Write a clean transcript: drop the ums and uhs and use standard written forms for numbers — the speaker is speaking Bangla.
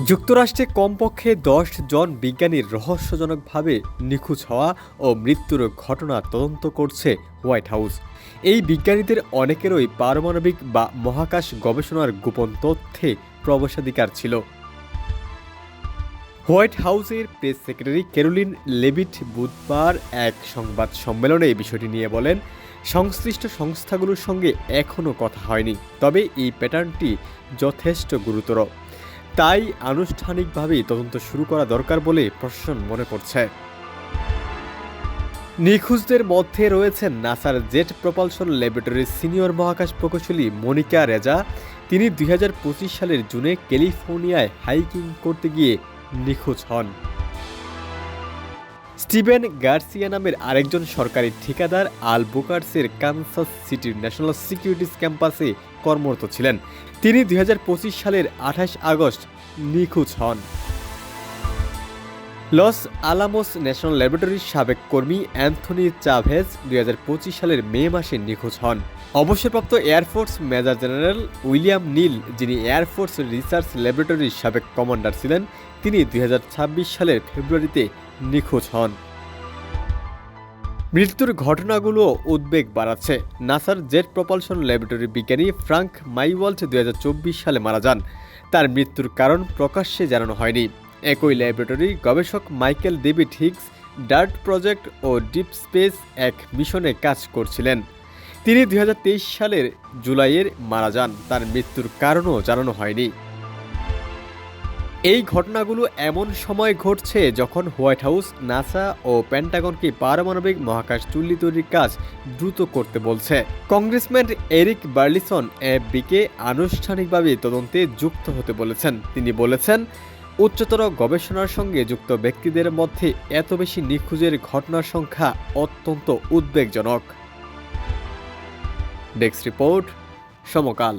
যুক্তরাষ্ট্রে কমপক্ষে ১০ জন বিজ্ঞানীর রহস্যজনকভাবে নিখোঁজ হওয়া ও মৃত্যুর ঘটনা তদন্ত করছে হোয়াইট হাউস। এই বিজ্ঞানীদের অনেকেরই পারমাণবিক বা মহাকাশ গবেষণার গোপন তথ্যে প্রবেশাধিকার ছিল। হোয়াইট হাউসের প্রেস সেক্রেটারি ক্যারোলিন লেভিট বুধবার এক সংবাদ সম্মেলনে এই বিষয়টি নিয়ে বলেন, সংশ্লিষ্ট সংস্থাগুলোর সঙ্গে এখনও কথা হয়নি, তবে এই প্যাটার্নটি যথেষ্ট গুরুতর। তাই আনুষ্ঠানিকভাবেই তদন্ত শুরু করা দরকার বলে প্রশাসন মনে করছে। নিখোঁজদের মধ্যে রয়েছেন নাসার জেট প্রপালশন ল্যাবরেটরির সিনিয়র মহাকাশ প্রকৌশলী মনিকা রেজা। তিনি ২০২৫ সালের জুনে ক্যালিফোর্নিয়ায় হাইকিং করতে গিয়ে নিখোঁজ হন। স্টিভেন গার্সিয়া নামের আরেকজন সরকারি ঠিকাদার আলবুকার্সের কানসাস সিটির ন্যাশনাল সিকিউরিটিজ ক্যাম্পাসে কর্মরত ছিলেন। তিনি ২০২৫ সালের ২৮ আগস্ট নিখোঁজ হন। লস আলামোস ন্যাশনাল ল্যাবরেটরির সাবেক কর্মী অ্যান্থনি চাভেজ ২০২৫ সালের মে মাসে নিখোঁজ হন। অবসরপ্রাপ্ত এয়ারফোর্স মেজর জেনারেল উইলিয়াম নীল, যিনি এয়ারফোর্স রিসার্চ ল্যাবরেটরির সাবেক কমান্ডার ছিলেন, তিনি ২০২৬ সালের ফেব্রুয়ারিতে নিখোঁজ হন। মৃত্যুর ঘটনাগুলো উদ্বেগ বাড়াচ্ছে। নাসার জেট প্রপালশন ল্যাবরেটরির বিজ্ঞানী ফ্রাঙ্ক মাইওয়াল্ট ২০২৪ সালে মারা যান। তার মৃত্যুর কারণ প্রকাশ্যে জানানো হয়নি। একই ল্যাবরেটরির গবেষক Michael David Higgs DART project ও ডিপ স্পেস এক মিশনে কাজ করছিলেন। তিনি ২০২৩ সালের জুলাইয়ের মারা যান। তার মৃত্যুর কারণও জানানো হয়নি। এই ঘটনাগুলো এমন সময় ঘটছে যখন হোয়াইট হাউস নাসা ও পেন্টাগনকে পারমাণবিক মহাকাশ চুল্লি তৈরির কাজ দ্রুত করতে বলছে। কংগ্রেসম্যান এরিক বার্লিসন এফবিকে আনুষ্ঠানিকভাবে তদন্তে যুক্ত হতে বলেছেন। তিনি বলেছেন, উচ্চতর গবেষণার সঙ্গে যুক্ত ব্যক্তিদের মধ্যে এত বেশি নিখোঁজের ঘটনার সংখ্যা অত্যন্ত উদ্বেগজনক। ডেস্ক রিপোর্ট, সমকাল।